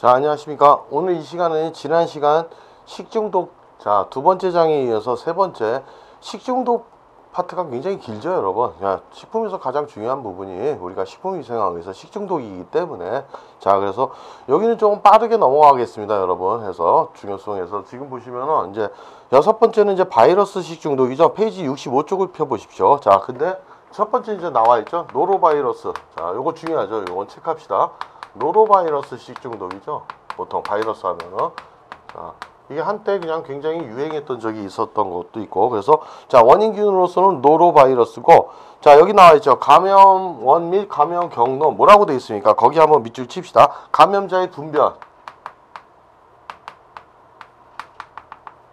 자, 안녕하십니까. 오늘 이 시간은 지난 시간 식중독, 자, 두 번째 장에 이어서 세 번째 식중독 파트가 굉장히 길죠, 여러분. 야, 식품에서 가장 중요한 부분이 우리가 식품위생학에서 식중독이기 때문에, 자, 그래서 여기는 조금 빠르게 넘어가겠습니다, 여러분. 해서 중요성에서 지금 보시면은 이제 여섯 번째는 이제 바이러스 식중독이죠. 페이지 65쪽을 펴보십시오. 자, 근데 첫 번째 이제 나와 있죠. 노로바이러스. 자, 요거 중요하죠. 요건 체크합시다. 노로바이러스 식중독이죠. 보통 바이러스 하면은. 자, 이게 한때 그냥 굉장히 유행했던 적이 있었던 것도 있고, 그래서 자, 원인균으로서는 노로바이러스고, 자, 여기 나와 있죠. 감염원 및 감염 경로 뭐라고 되어 있습니까? 거기 한번 밑줄 칩시다. 감염자의 분변,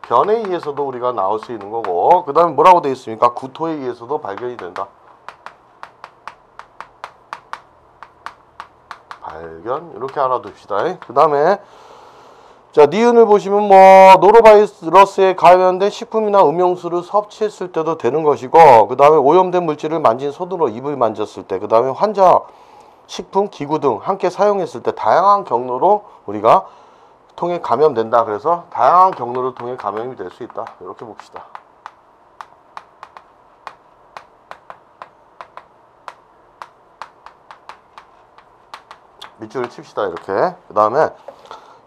변에 의해서도 우리가 나올 수 있는 거고, 그 다음에 뭐라고 되어 있습니까? 구토에 의해서도 발견이 된다. 발견, 이렇게 알아둡시다. 그 다음에 자, 니은을 보시면 뭐 노로바이러스에 감염된 식품이나 음용수를 섭취했을 때도 되는 것이고, 그 다음에 오염된 물질을 만진 손으로 입을 만졌을 때, 그 다음에 환자 식품, 기구 등 함께 사용했을 때 다양한 경로로 우리가 통해 감염된다. 그래서 다양한 경로를 통해 감염이 될 수 있다. 이렇게 봅시다. 밑줄을 칩시다. 이렇게. 그 다음에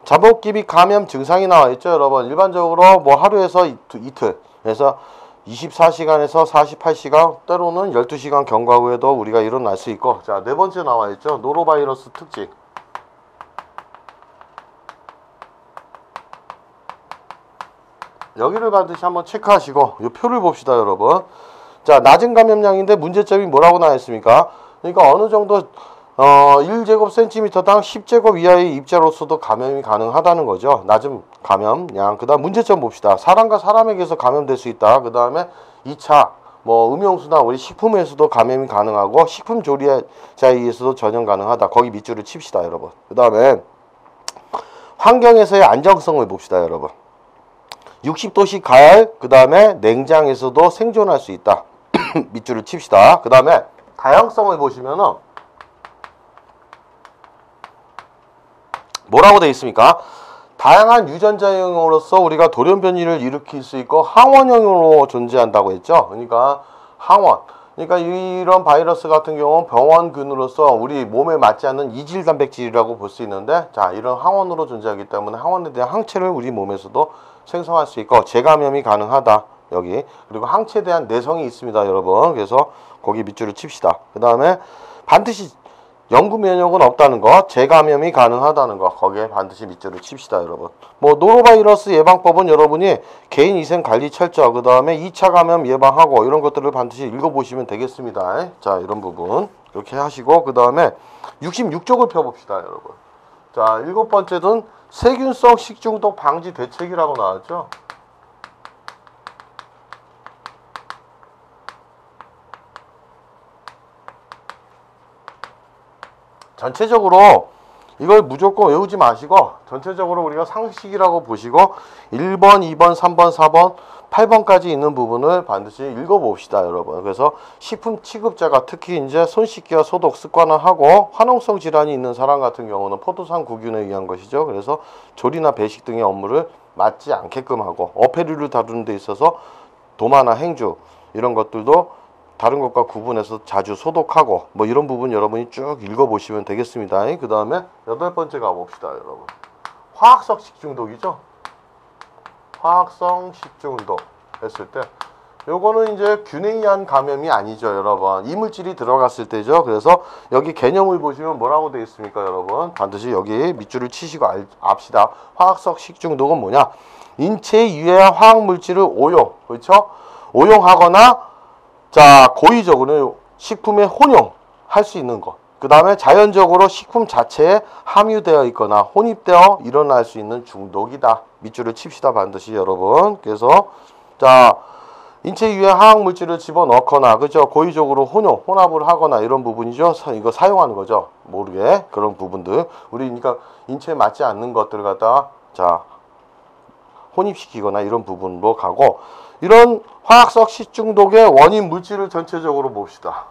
잠복기비 감염 증상이 나와 있죠, 여러분. 일반적으로 뭐 하루에서 이틀, 그래서 24시간에서 48시간, 때로는 12시간 경과 후에도 우리가 일어날 수 있고, 자, 네 번째 나와 있죠. 노로바이러스 특징. 여기를 반드시 한번 체크하시고 이 표를 봅시다, 여러분. 자, 낮은 감염량인데 문제점이 뭐라고 나와 있습니까? 그러니까 어느 정도 1제곱센티미터당 10제곱 이하의 입자로서도 감염이 가능하다는 거죠. 낮은 감염량. 그 다음 문제점 봅시다. 사람과 사람에게서 감염될 수 있다. 그 다음에 2차 뭐 음용수나 우리 식품에서도 감염이 가능하고 식품 조리자에 의해서도 전염 가능하다. 거기 밑줄을 칩시다, 여러분. 그 다음에 환경에서의 안정성을 봅시다, 여러분. 60도씨 가열, 그 다음에 냉장에서도 생존할 수 있다. 밑줄을 칩시다. 그 다음에 다양성을 보시면은 뭐라고 되어 있습니까? 다양한 유전자형으로서 우리가 돌연변이를 일으킬 수 있고 항원형으로 존재한다고 했죠. 그러니까 항원. 그러니까 이런 바이러스 같은 경우는 병원균으로서 우리 몸에 맞지 않는 이질 단백질이라고 볼 수 있는데, 자, 이런 항원으로 존재하기 때문에 항원에 대한 항체를 우리 몸에서도 생성할 수 있고 재감염이 가능하다. 여기. 그리고 항체에 대한 내성이 있습니다, 여러분. 그래서 거기 밑줄을 칩시다. 그 다음에 반드시 영구 면역은 없다는 거, 재감염이 가능하다는 거, 거기에 반드시 밑줄을 칩시다, 여러분. 뭐 노로바이러스 예방법은 여러분이 개인 위생 관리 철저, 그 다음에 2차 감염 예방하고 이런 것들을 반드시 읽어보시면 되겠습니다. 자, 이런 부분 이렇게 하시고, 그 다음에 66쪽을 펴봅시다, 여러분. 자, 일곱 번째는 세균성 식중독 방지 대책이라고 나왔죠. 전체적으로 이걸 무조건 외우지 마시고 전체적으로 우리가 상식이라고 보시고 1번, 2번, 3번, 4번, 8번까지 있는 부분을 반드시 읽어봅시다, 여러분. 그래서 식품 취급자가 특히 이제 손 씻기와 소독 습관을 하고 화농성 질환이 있는 사람 같은 경우는 포도상 구균에 의한 것이죠. 그래서 조리나 배식 등의 업무를 맡지 않게끔 하고 어패류를 다루는 데 있어서 도마나 행주 이런 것들도 다른 것과 구분해서 자주 소독하고 뭐 이런 부분 여러분이 쭉 읽어보시면 되겠습니다. 그 다음에 여덟 번째 가봅시다, 여러분. 화학성 식중독이죠. 화학성 식중독 했을 때 요거는 이제 균에 의한 감염이 아니죠, 여러분. 이물질이 들어갔을 때죠. 그래서 여기 개념을 보시면 뭐라고 되어 있습니까, 여러분? 반드시 여기 밑줄을 치시고 압시다. 화학성 식중독은 뭐냐? 인체에 유해한 화학물질을 그렇죠? 오용하거나, 자, 고의적으로 식품에 혼용할 수 있는 것. 그 다음에 자연적으로 식품 자체에 함유되어 있거나 혼입되어 일어날 수 있는 중독이다. 밑줄을 칩시다, 반드시, 여러분. 그래서 자, 인체 유해 화학 물질을 집어넣거나, 그죠? 고의적으로 혼합을 하거나 이런 부분이죠. 이거 사용하는 거죠. 모르게 그런 부분들. 우리 그러니까 인체에 맞지 않는 것들을 갖다가 자, 혼입시키거나 이런 부분으로 가고, 이런 화학성 식중독의 원인 물질을 전체적으로 봅시다.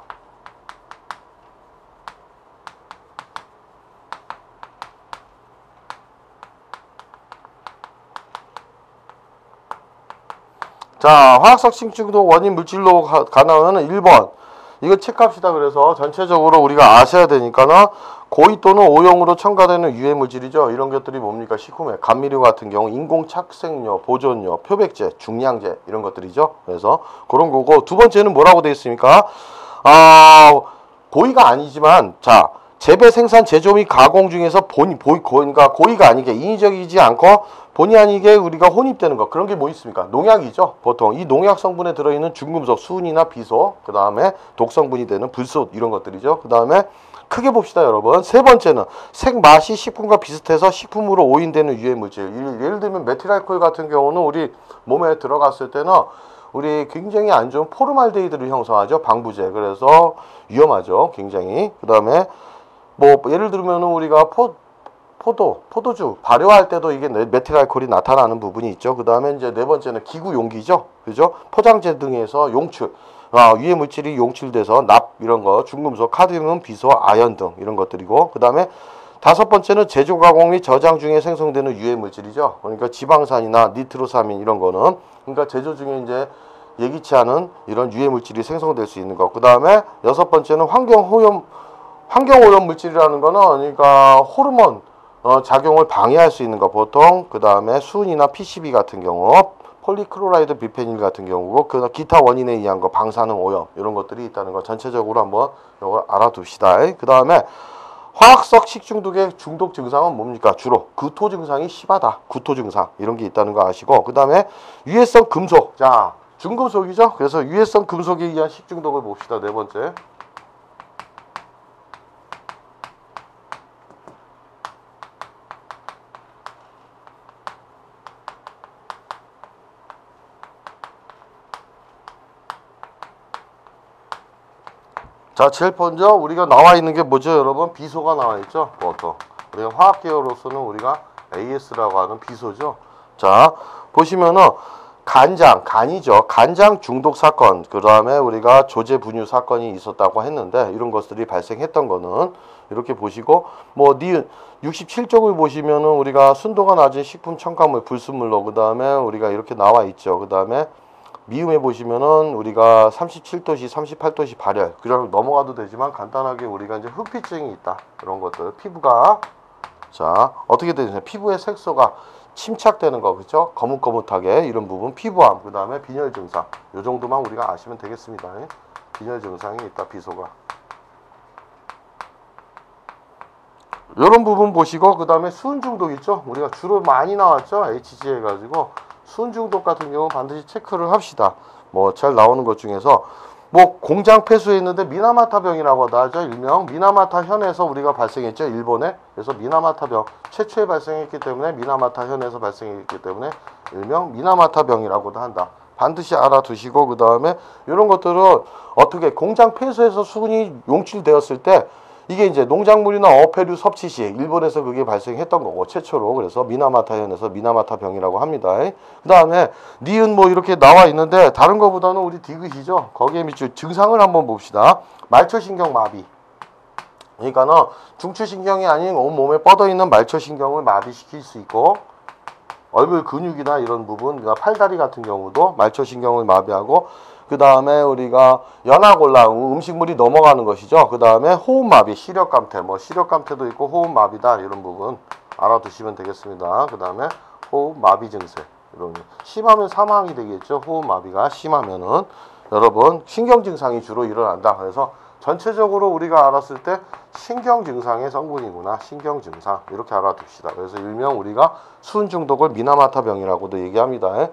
자, 화학성 식중독 원인 물질로 가나오면 1번. 이거 체크합시다. 그래서 전체적으로 우리가 아셔야 되니까는 고의 또는 오용으로 첨가되는 유해 물질이죠. 이런 것들이 뭡니까? 식품에 감미료 같은 경우 인공 착색료, 보존료, 표백제, 중량제 이런 것들이죠. 그래서 그런 거고, 두 번째는 뭐라고 되어 있습니까? 고의가 아니지만 자, 재배, 생산, 제조 및 가공 중에서 그러니까 고의가 아니게 인위적이지 않고 본의 아니게 우리가 혼입되는 것, 그런 게 뭐 있습니까? 농약이죠. 보통 이 농약 성분에 들어있는 중금속, 수은이나 비소, 그 다음에 독성분이 되는 불소 이런 것들이죠. 그 다음에 크게 봅시다, 여러분. 세 번째는 색, 맛이 식품과 비슷해서 식품으로 오인되는 유해물질. 예를 들면 메틸알코올 같은 경우는 우리 몸에 들어갔을 때는 우리 굉장히 안 좋은 포르말데히드를 형성하죠. 방부제. 그래서 위험하죠. 굉장히. 그 다음에 뭐 예를 들면 우리가 포도주 발효할 때도 이게 메틸알코올이 나타나는 부분이 있죠. 그 다음에 이제 네 번째는 기구 용기죠. 그죠? 포장재 등에서 용출. 유해 물질이 용출돼서 납 이런 거, 중금속, 카드뮴, 비소, 아연 등 이런 것들이고, 그 다음에 다섯 번째는 제조 가공 및 저장 중에 생성되는 유해 물질이죠. 그러니까 지방산이나 니트로사민 이런 거는 그러니까 제조 중에 이제 예기치 않은 이런 유해 물질이 생성될 수 있는 것. 그 다음에 여섯 번째는 환경오염 물질이라는 거는 그러니까 호르몬 작용을 방해할 수 있는 거 보통. 그 다음에 수은이나 PCB 같은 경우, 폴리크로라이드 비페닐 같은 경우고, 그 기타 원인에 의한 거, 방사능 오염 이런 것들이 있다는 거 전체적으로 한번 이걸 알아둡시다. 그 다음에 화학성 식중독의 중독 증상은 뭡니까? 주로 구토 증상이 심하다. 구토 증상 이런 게 있다는 거 아시고, 그 다음에 유해성 금속. 자, 중금속이죠. 그래서 유해성 금속에 의한 식중독을 봅시다. 네 번째. 자, 제일 먼저 우리가 나와 있는 게 뭐죠, 여러분? 비소가 나와 있죠. 보통 우리가 화학 계열로서는 우리가 AS라고 하는 비소죠. 자, 보시면은 간이죠. 간장 중독 사건, 그 다음에 우리가 조제 분유 사건이 있었다고 했는데, 이런 것들이 발생했던 거는 이렇게 보시고, 뭐 니은 67쪽을 보시면은 우리가 순도가 낮은 식품 첨가물 불순물로, 그 다음에 우리가 이렇게 나와 있죠. 그 다음에 미음에 보시면은 우리가 37도시, 38도시 발열, 그냥 넘어가도 되지만 간단하게 우리가 이제 흑피증이 있다. 그런 것들. 피부가, 자, 어떻게 되냐. 피부의 색소가 침착되는 거, 그죠? 거뭇거뭇하게 이런 부분, 피부암, 그 다음에 빈혈 증상. 요 정도만 우리가 아시면 되겠습니다. 빈혈 증상이 있다, 비소가. 요런 부분 보시고, 그 다음에 수은 중독 있죠? 우리가 주로 많이 나왔죠? HG 해가지고. 수은 중독 같은 경우 반드시 체크를 합시다. 뭐 잘 나오는 것 중에서 뭐 공장 폐수했는데 미나마타병이라고 하죠. 일명 미나마타 현에서 우리가 발생했죠. 일본에. 그래서 미나마타병 최초에 발생했기 때문에 미나마타 현에서 발생했기 때문에 일명 미나마타병이라고도 한다. 반드시 알아두시고, 그 다음에 이런 것들은 어떻게 공장 폐수에서 수은이 용출되었을 때 이게 이제 농작물이나 어패류 섭취 시 일본에서 그게 발생했던 거고, 최초로. 그래서 미나마타현에서 미나마타병이라고 합니다. 그 다음에 니은 뭐 이렇게 나와 있는데 다른 거보다는 우리 디귿이죠. 거기에 밑줄 증상을 한번 봅시다. 말초신경 마비. 그러니까는 중추신경이 아닌 온몸에 뻗어 있는 말초신경을 마비시킬 수 있고, 얼굴 근육이나 이런 부분, 그러니까 팔다리 같은 경우도 말초신경을 마비하고, 그 다음에 우리가 연하골라, 음식물이 넘어가는 것이죠. 그 다음에 호흡마비, 시력감퇴, 뭐 시력감퇴도 있고 호흡마비다, 이런 부분 알아두시면 되겠습니다. 그 다음에 호흡마비 증세, 이런 심하면 사망이 되겠죠. 호흡마비가 심하면은 여러분 신경 증상이 주로 일어난다. 그래서 전체적으로 우리가 알았을 때 신경 증상의 성분이구나, 신경 증상, 이렇게 알아둡시다. 그래서 일명 우리가 수은 중독을 미나마타병이라고도 얘기합니다.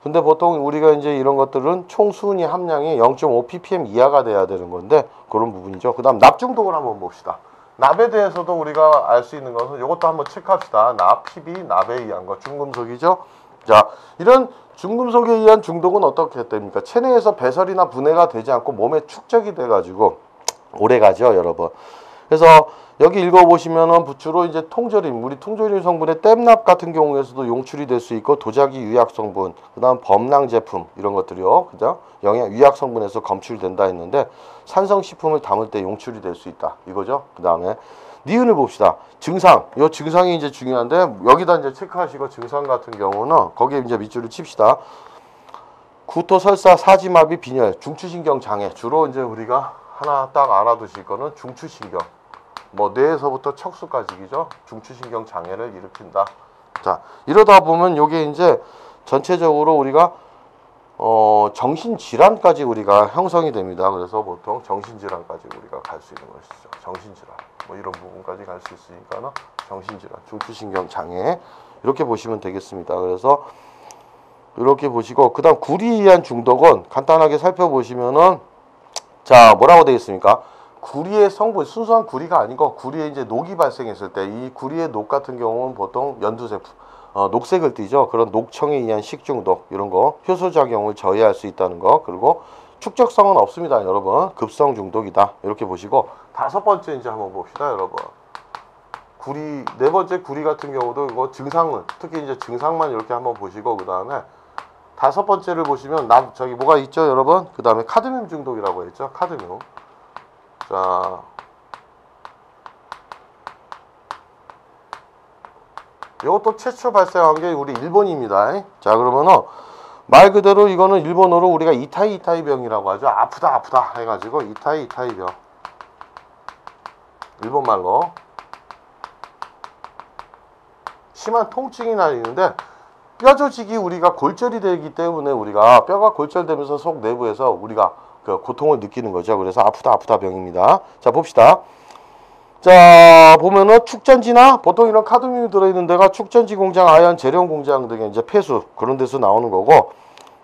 근데 보통 우리가 이제 이런 것들은 총 수은이 함량이 0.5 ppm 이하가 돼야 되는 건데, 그런 부분이죠. 그 다음 납 중독을 한번 봅시다. 납에 대해서도 우리가 알 수 있는 것은 이것도 한번 체크합시다. 납, PB, 납에 의한 것, 중금속이죠. 자, 이런 중금속에 의한 중독은 어떻게 됩니까? 체내에서 배설이나 분해가 되지 않고 몸에 축적이 돼가지고 오래 가죠, 여러분. 그래서 여기 읽어보시면은 주로 이제 통조림, 우리 통조림 성분의 땜납 같은 경우에서도 용출이 될 수 있고, 도자기 유약 성분, 그 다음 범랑 제품, 이런 것들이요. 그죠? 유약 성분에서 검출된다 했는데, 산성식품을 담을 때 용출이 될 수 있다. 이거죠? 그 다음에, 니은을 봅시다. 증상. 이 증상이 이제 중요한데, 여기다 이제 체크하시고, 증상 같은 경우는, 거기에 이제 밑줄을 칩시다. 구토, 설사, 사지마비, 빈혈, 중추신경 장애. 주로 이제 우리가 하나 딱 알아두실 거는 중추신경. 뭐 뇌에서부터 척수까지죠. 중추신경 장애를 일으킨다. 자, 이러다 보면 요게 이제 전체적으로 우리가 정신질환까지 우리가 형성이 됩니다. 그래서 보통 정신질환까지 우리가 갈 수 있는 것이죠. 정신질환. 뭐 이런 부분까지 갈 수 있으니까는 정신질환, 중추신경 장애 이렇게 보시면 되겠습니다. 그래서 이렇게 보시고 그다음 구리에 의한 중독은 간단하게 살펴보시면은 자 뭐라고 되겠습니까? 구리의 성분 순수한 구리가 아니고 구리에 이제 녹이 발생했을 때 이 구리의 녹 같은 경우는 보통 연두색품 녹색을 띠죠. 그런 녹청에 의한 식중독 이런 거 효소작용을 저해할 수 있다는 거 그리고 축적성은 없습니다. 여러분 급성 중독이다 이렇게 보시고 다섯 번째 이제 한번 봅시다. 여러분 구리 네 번째 구리 같은 경우도 이거 증상은 특히 이제 증상만 이렇게 한번 보시고 그 다음에 다섯 번째를 보시면 저기 뭐가 있죠 여러분 그 다음에 카드뮴 중독이라고 했죠. 카드뮴 자 이것도 최초 발생한 게 우리 일본입니다. 자 그러면은 말 그대로 이거는 일본어로 우리가 이타이 병이라고 하죠. 아프다 해가지고 이타이 병 일본말로 심한 통증이 나는데 뼈 조직이 우리가 골절이 되기 때문에 우리가 뼈가 골절되면서 속 내부에서 우리가 그 고통을 느끼는 거죠. 그래서 아프다 병입니다. 자 봅시다. 자 보면은 축전지나 보통 이런 카드뮴이 들어있는 데가 축전지 공장, 아연 재련 공장 등의 이제 폐수 그런 데서 나오는 거고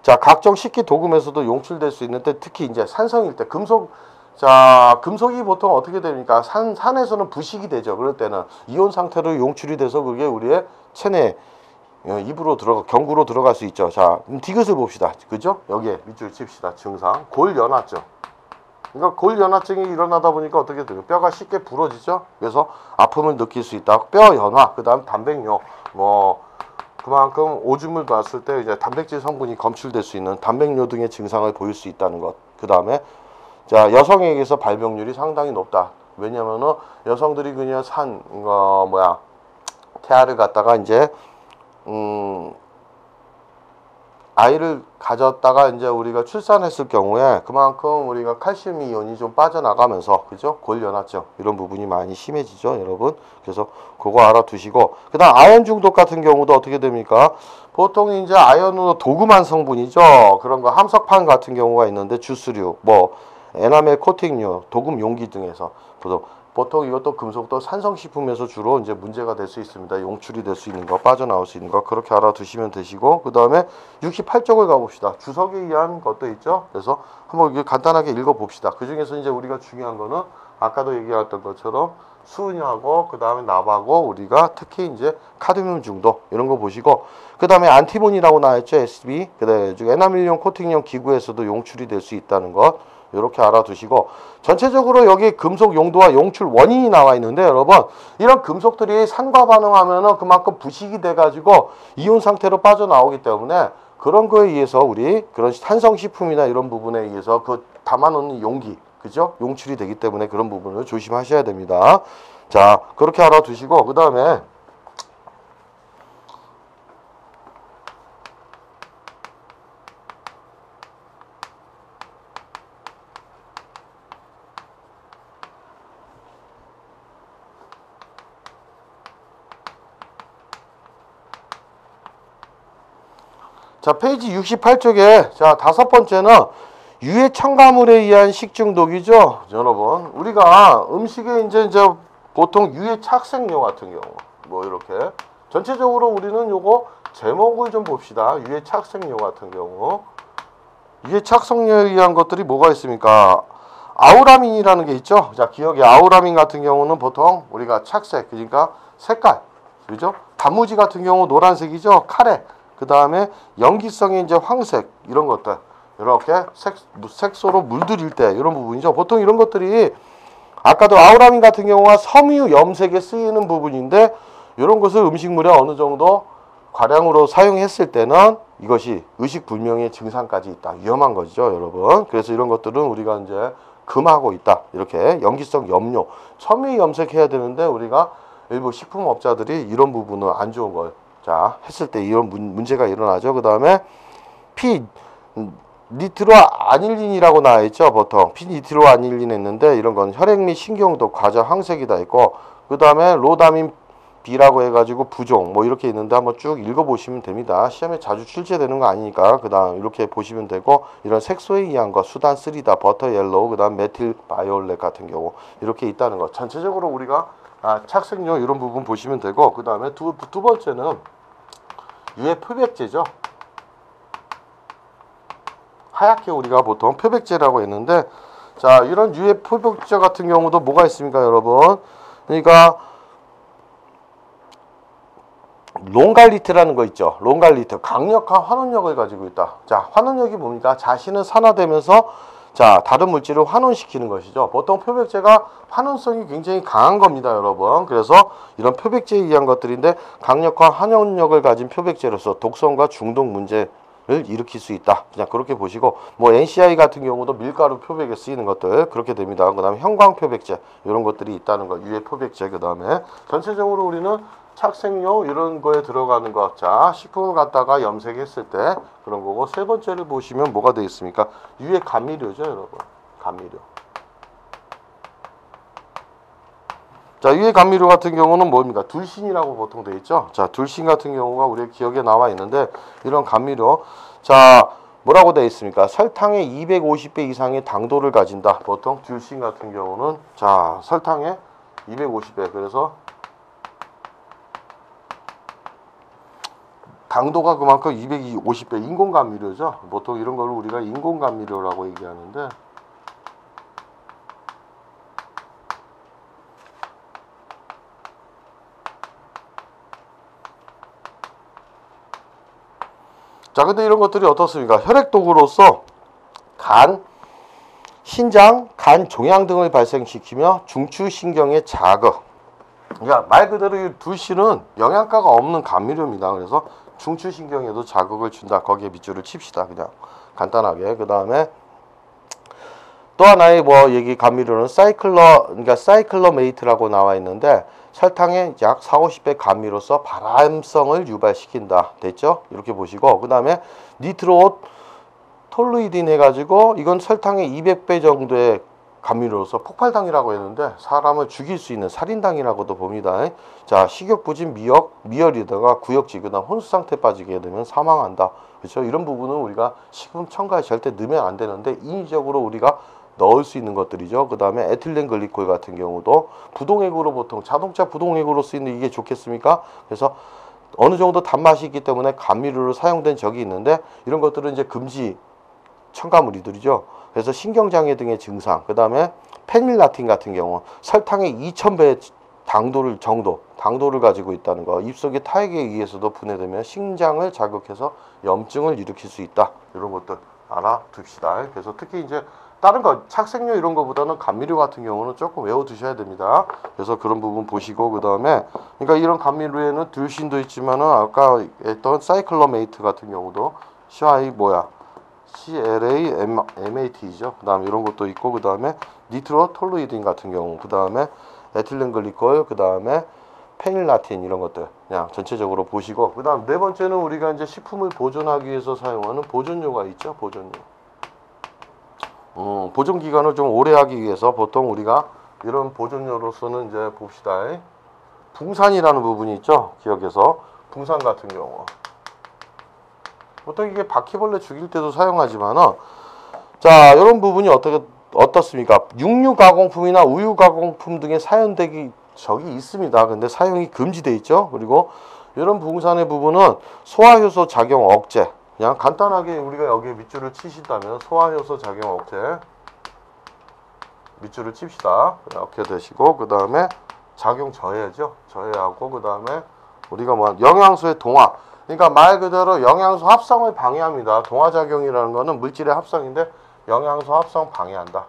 자 각종 식기 도금에서도 용출될 수 있는데 특히 이제 산성일 때 금속 자 금속이 보통 어떻게 됩니까? 산에서는 부식이 되죠. 그럴 때는 이온 상태로 용출이 돼서 그게 우리의 체내 입으로 경구로 들어갈 수 있죠. 자 디귿을 봅시다. 그죠? 여기에 밑줄 칩시다. 증상 골연화증. 그러니까 골연화증이 일어나다 보니까 어떻게 돼요? 뼈가 쉽게 부러지죠. 그래서 아픔을 느낄 수 있다. 뼈 연화, 그다음 단백뇨, 뭐 그만큼 오줌을 놨을 때 이제 단백질 성분이 검출될 수 있는 단백뇨 등의 증상을 보일 수 있다는 것. 그다음에 자 여성에게서 발병률이 상당히 높다. 왜냐면은 여성들이 그냥 태아를 갖다가 이제 아이를 가졌다가 이제 우리가 출산했을 경우에 그만큼 우리가 칼슘 이온이 좀 빠져나가면서 그죠? 골연화증 이런 부분이 많이 심해지죠, 여러분. 그래서 그거 알아두시고 그다음 아연 중독 같은 경우도 어떻게 됩니까? 보통 이제 아연으로 도금한 성분이죠. 그런 거 함석판 같은 경우가 있는데 주스류, 뭐 에나멜 코팅류, 도금 용기 등에서 보통 이것도 금속도 산성식품에서 주로 이제 문제가 될 수 있습니다. 용출이 될 수 있는 거, 빠져나올 수 있는 거 그렇게 알아두시면 되시고 그 다음에 68쪽을 가봅시다. 주석에 의한 것도 있죠. 그래서 한번 이게 간단하게 읽어봅시다. 그 중에서 이제 우리가 중요한 거는 아까도 얘기했던 것처럼 수은하고 그 다음에 납하고 우리가 특히 이제 카드뮴 중독 이런 거 보시고 그 다음에 안티몬이라고 나왔죠. SB 그다음에 에나밀용 코팅용 기구에서도 용출이 될 수 있다는 것 이렇게 알아두시고 전체적으로 여기 금속 용도와 용출 원인이 나와 있는데 여러분 이런 금속들이 산과 반응하면은 그만큼 부식이 돼 가지고 이온 상태로 빠져나오기 때문에 그런 거에 의해서 우리 그런 산성식품이나 이런 부분에 의해서 그 담아놓는 용기 그죠? 용출이 되기 때문에 그런 부분을 조심하셔야 됩니다. 자 그렇게 알아두시고 그 다음에 자 페이지 68쪽에 자 다섯 번째는 유해 첨가물에 의한 식중독이죠. 여러분 우리가 음식에 이제 보통 유해 착색료 같은 경우 뭐 이렇게 전체적으로 우리는 요거 제목을 좀 봅시다. 유해 착색료 같은 경우 유해 착색료에 의한 것들이 뭐가 있습니까? 아우라민이라는 게 있죠. 자 기억에 아우라민 같은 경우는 보통 우리가 착색 그러니까 색깔 그죠? 단무지 같은 경우 노란색이죠. 카레 그 다음에 연기성이 이제 황색 이런 것들 이렇게 색소로 물들일 때 이런 부분이죠. 보통 이런 것들이 아까도 아우라민 같은 경우가 섬유 염색에 쓰이는 부분인데 이런 것을 음식물에 어느 정도 과량으로 사용했을 때는 이것이 의식불명의 증상까지 있다. 위험한 거죠, 여러분. 그래서 이런 것들은 우리가 이제 금하고 있다. 이렇게 연기성 염료, 섬유 염색해야 되는데 우리가 일부 식품업자들이 이런 부분은 안 좋은 걸 자 했을 때 이런 문제가 일어나죠. 그 다음에 니트로 아닐린이라고 나와있죠. 보통 피니트로 아닐린 했는데 이런 건 혈액 및 신경도 과자 항색이 다 있고, 그 다음에 로다민 B라고 해가지고 부종 뭐 이렇게 있는데 한번 쭉 읽어보시면 됩니다. 시험에 자주 출제되는 거 아니니까 그 다음 이렇게 보시면 되고, 이런 색소에 의한 거 수단 3다 버터 옐로우, 그 다음 메틸 바이올렛 같은 경우 이렇게 있다는 거 전체적으로 우리가 착색료 이런 부분 보시면 되고, 그 다음에 두 번째는 유해 표백제죠. 하얗게 우리가 보통 표백제라고 했는데, 자, 이런 유해 표백제 같은 경우도 뭐가 있습니까, 여러분? 그러니까 롱갈리트라는 거 있죠. 롱갈리트, 강력한 환원력을 가지고 있다. 자, 환원력이 뭡니까? 자신은 산화되면서 자, 다른 물질을 환원시키는 것이죠. 보통 표백제가 환원성이 굉장히 강한 겁니다, 여러분. 그래서 이런 표백제에 의한 것들인데, 강력한 환원력을 가진 표백제로서 독성과 중독 문제를 일으킬 수 있다. 그냥 그렇게 보시고, 뭐 NCI 같은 경우도 밀가루 표백에 쓰이는 것들 그렇게 됩니다. 그 다음에 형광 표백제 이런 것들이 있다는 거, 유해 표백제. 그 다음에 전체적으로 우리는 착색료 이런 거에 들어가는 것, 자, 식품을 갖다가 염색했을 때 그런 거고, 세 번째를 보시면 뭐가 되어 있습니까? 유해 감미료죠, 여러분. 감미료. 자, 유해 감미료 같은 경우는 뭡니까? 둘신이라고 보통 되어 있죠. 자, 둘신 같은 경우가 우리 기억에 나와 있는데, 이런 감미료, 자, 뭐라고 되어 있습니까? 설탕의 250배 이상의 당도를 가진다. 보통 둘신 같은 경우는, 자, 설탕의 250배. 그래서 당도가 그만큼 250배 인공감미료죠. 보통 이런 걸 우리가 인공감미료라고 얘기하는데, 자, 근데 이런 것들이 어떻습니까? 혈액독으로서 간, 신장, 간 종양 등을 발생시키며 중추신경의 자극. 그러니까 말 그대로 이 둘신은 영양가가 없는 감미료입니다. 그래서 중추신경에도 자극을 준다. 거기에 밑줄을 칩시다. 그냥 간단하게. 그 다음에 또 하나의 뭐 얘기 감미료는 그러니까 사이클로메이트라고 나와 있는데, 설탕의 약 40-50배 감미로서 발암성을 유발시킨다. 됐죠? 이렇게 보시고, 그 다음에 니트로 톨루이딘 해가지고 이건 설탕의 200배 정도의 감미료로서 폭발당이라고 했는데, 사람을 죽일 수 있는 살인당이라고도 봅니다. 자, 식욕부진 미열이다가 구역질, 그다음 혼수 상태 빠지게 되면 사망한다. 그렇죠? 이런 부분은 우리가 식품 첨가에 절대 넣으면 안 되는데, 인위적으로 우리가 넣을 수 있는 것들이죠. 그 다음에 에틸렌 글리콜 같은 경우도 부동액으로, 보통 자동차 부동액으로 쓰이는 이게 좋겠습니까? 그래서 어느 정도 단맛이 있기 때문에 감미료로 사용된 적이 있는데, 이런 것들은 이제 금지 첨가물이들이죠. 그래서 신경장애 등의 증상, 그 다음에 페닐라틴 같은 경우 설탕의 2000배 당도를 가지고 있다는 거, 입속의 타액에 의해서도 분해되면 신장을 자극해서 염증을 일으킬 수 있다. 이런 것들 알아둡시다. 그래서 특히 이제 다른 거 착색료 이런 거보다는 감미료 같은 경우는 조금 외워두셔야 됩니다. 그래서 그런 부분 보시고, 그 다음에 그러니까 이런 감미료에는 둘신도 있지만은 아까 했던 사이클로메이트 같은 경우도 CLAMAT죠. 그 다음에 이런 것도 있고, 그 다음에 니트로톨루이딘 같은 경우, 그 다음에 에틸렌 글리콜, 그 다음에 페닐라틴 이런 것들 그냥 전체적으로 보시고, 그 다음 네 번째는 우리가 이제 식품을 보존하기 위해서 사용하는 보존료가 있죠. 보존료. 보존 기간을 좀 오래 하기 위해서 보통 우리가 이런 보존료로서는 이제 봅시다. 붕산이라는 부분이 있죠. 기억에서 붕산 같은 경우 보통 이게 바퀴벌레 죽일 때도 사용하지만은, 자, 이런 부분이 어떻습니까? 육류 가공품이나 우유 가공품 등에 사용되기 적이 있습니다. 근데 사용이 금지돼 있죠. 그리고 이런 붕산의 부분은 소화효소 작용 억제. 그냥 간단하게 우리가 여기에 밑줄을 치신다면 소화효소 작용 억제 밑줄을 칩시다. 이렇게 되시고, 그 다음에 작용 저해죠. 저해하고, 그 다음에 우리가 뭐 영양소의 동화. 그러니까 말 그대로 영양소 합성을 방해합니다. 동화작용이라는 거는 물질의 합성인데 영양소 합성 방해한다.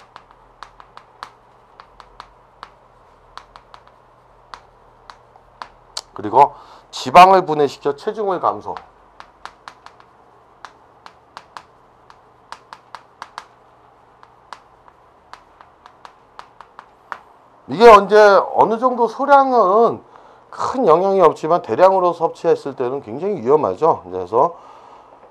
그리고 지방을 분해시켜 체중을 감소. 이게 언제 어느 정도 소량은 큰 영향이 없지만 대량으로 섭취했을 때는 굉장히 위험하죠. 그래서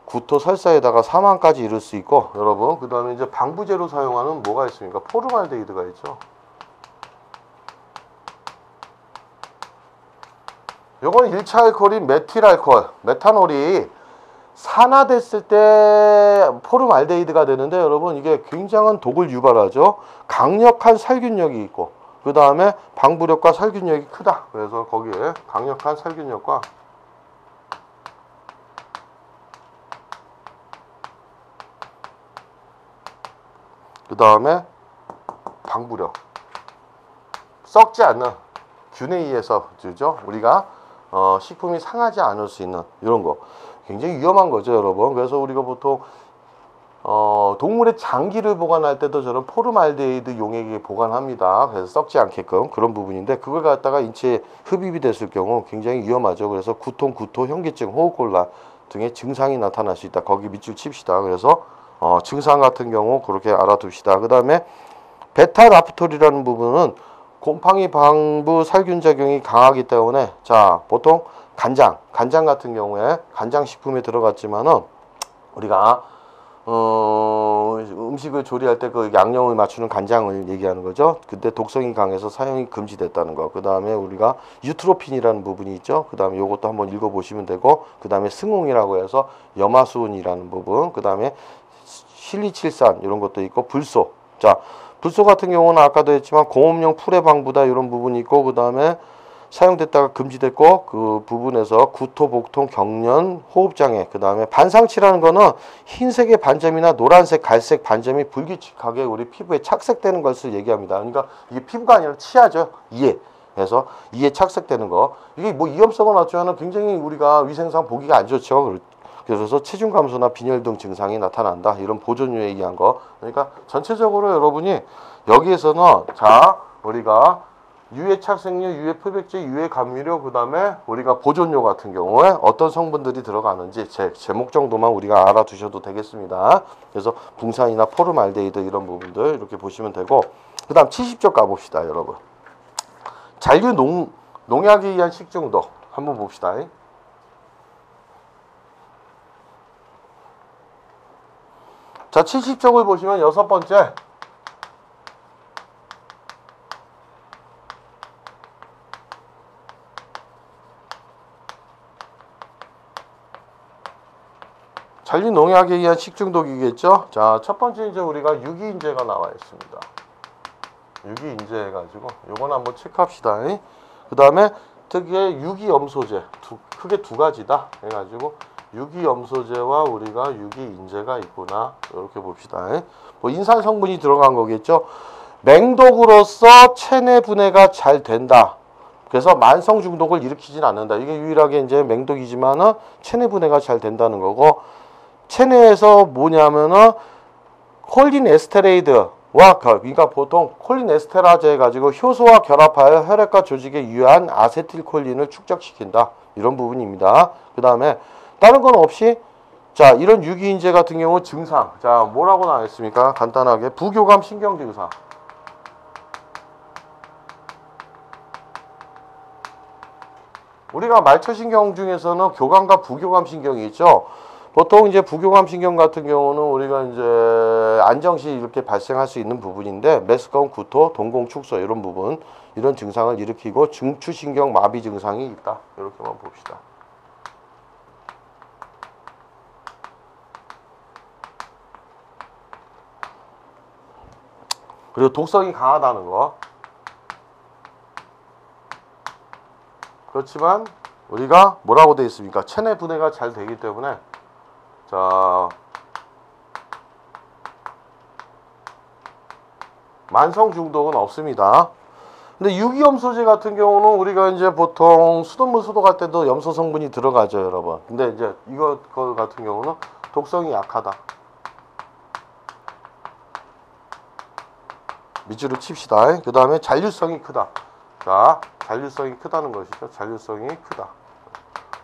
구토 설사에다가 사망까지 이룰 수 있고 여러분 그 다음에 이제 방부제로 사용하는 뭐가 있습니까? 포르말데히드가 있죠. 요건 1차 알코올인 메틸알코올, 메탄올이 산화됐을 때 포름알데히드가 되는데 여러분 이게 굉장한 독을 유발하죠. 강력한 살균력이 있고 그 다음에 방부력과 살균력이 크다. 그래서 거기에 강력한 살균력과 그 다음에 방부력, 썩지 않는 균에 의해서 그죠? 우리가 식품이 상하지 않을 수 있는 이런 거 굉장히 위험한 거죠, 여러분. 그래서 우리가 보통 동물의 장기를 보관할 때도 저런 포름알데히드 용액에 보관합니다. 그래서 썩지 않게끔 그런 부분인데 그걸 갖다가 인체에 흡입이 됐을 경우 굉장히 위험하죠. 그래서 구통, 구토, 현기증, 호흡곤란 등의 증상이 나타날 수 있다. 거기 밑줄 칩시다. 그래서 증상 같은 경우 그렇게 알아둡시다. 그 다음에 베타라프톨이라는 부분은 곰팡이 방부 살균 작용이 강하기 때문에 자 보통 간장 같은 경우에 간장 식품에 들어갔지만은 우리가 음식을 조리할 때 그 양념을 맞추는 간장을 얘기하는 거죠. 근데 독성이 강해서 사용이 금지됐다는 거. 그 다음에 우리가 유트로핀이라는 부분이 있죠. 그 다음에 요것도 한번 읽어보시면 되고 그 다음에 승홍이라고 해서 염화수은이라는 부분, 그 다음에 실리칠산 이런 것도 있고 불소. 자 불소 같은 경우는 아까도 했지만 공업용 풀의 방부다 이런 부분이 있고 그 다음에 사용됐다가 금지됐고 그 부분에서 구토, 복통, 경련, 호흡장애 그 다음에 반상치라는 거는 흰색의 반점이나 노란색, 갈색 반점이 불규칙하게 우리 피부에 착색되는 것을 얘기합니다. 그러니까 이게 피부가 아니라 치아죠. 이에. 그래서 이에 착색되는 거. 이게 뭐 위험성은 없지만 굉장히 우리가 위생상 보기가 안 좋죠. 그래서 체중 감소나 빈혈 등 증상이 나타난다. 이런 보존유에 의한 거. 그러니까 전체적으로 여러분이 여기에서는 자 우리가 유해 착색류, 유해 표백제, 유해 감미료 그 다음에 우리가 보존료 같은 경우에 어떤 성분들이 들어가는지 제목 정도만 우리가 알아두셔도 되겠습니다. 그래서 붕산이나 포름알데히드 이런 부분들 이렇게 보시면 되고 그 다음 70쪽 가봅시다. 여러분 잔류 농약에 의한 식중독 한번 봅시다. 자 70쪽을 보시면 여섯 번째 잔류 농약에 의한 식중독이겠죠. 자, 첫 번째 이제 우리가 유기인재가 나와 있습니다. 유기인재 해가지고 요건 한번 체크합시다. 그 다음에 특유의 유기염소제 크게 두 가지다 해가지고 유기염소제와 우리가 유기인재가 있구나 이렇게 봅시다. 뭐 인산 성분이 들어간 거겠죠. 맹독으로서 체내 분해가 잘 된다. 그래서 만성 중독을 일으키진 않는다. 이게 유일하게 이제 맹독이지만은 체내 분해가 잘 된다는 거고. 체내에서 뭐냐면은 콜린 에스테레이드와 그러니까 보통 콜린 에스테라제 가지고 효소와 결합하여 혈액과 조직에 유해한 아세틸콜린을 축적시킨다. 이런 부분입니다. 그 다음에 다른 건 없이 자 이런 유기인재 같은 경우 증상 자 뭐라고 나왔습니까? 간단하게 부교감 신경 증상. 우리가 말초신경 중에서는 교감과 부교감 신경이 있죠. 보통 이제 부교감 신경 같은 경우는 우리가 이제 안정시 이렇게 발생할 수 있는 부분인데 메스꺼움, 구토, 동공 축소 이런 부분 이런 증상을 일으키고 중추신경 마비 증상이 있다. 이렇게만 봅시다. 그리고 독성이 강하다는 거. 그렇지만 우리가 뭐라고 되어 있습니까? 체내 분해가 잘 되기 때문에 자 만성 중독은 없습니다. 근데 유기염소제 같은 경우는 우리가 이제 보통 수돗물 소독할 때도 염소 성분이 들어가죠, 여러분. 근데 이제 이거 같은 경우는 독성이 약하다. 밑줄을 칩시다. 그 다음에 잔류성이 크다. 자, 잔류성이 크다는 것이죠. 잔류성이 크다.